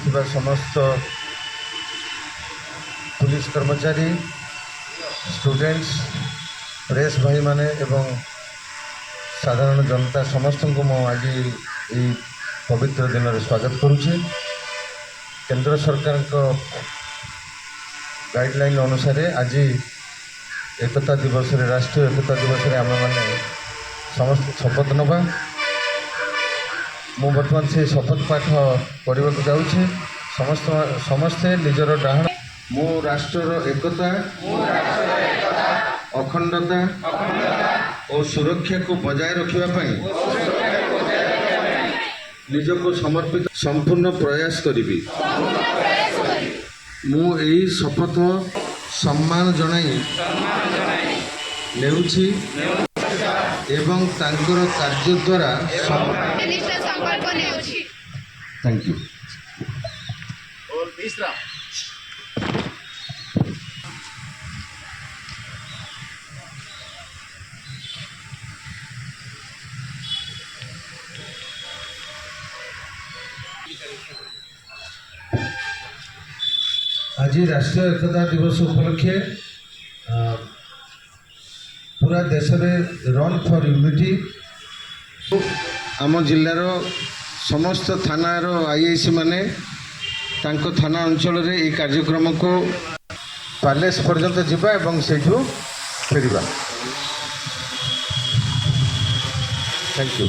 थिबा समस्त पुलिस कर्मचारी स्टूडेंट्स प्रेस भाई माने एवं साधारण जनता समस्त को मु आज ये पवित्र दिन में स्वागत करुचे। केंद्र सरकार को गाइडलाइन अनुसार आज एकता दिवस राष्ट्रीय एकता दिवस आम मैंने समस्त शपथ नवा। मु बर्तमान से शपथ पाठ करने को जाऊँगी। समस्ते निजर डाहण मु राष्ट्र एकता अखंडता और सुरक्षा को बजाय रखा निजको समर्पित संपूर्ण प्रयास करी। मु यही शपथ सम्मान जनाई नेउछि एवं तांकर कार्य द्वारा थैंक यू। आज राष्ट्रीय एकता दिवस उपलक्षे पूरा देश में रन फॉर यूनिटी आम जिलार समस्त थानार आईआईसी माने तांको थाना अंचल रे ये कार्यक्रम को पैलेस पर्यंत जीवा एवं सेठू फेरिबा। Thank you.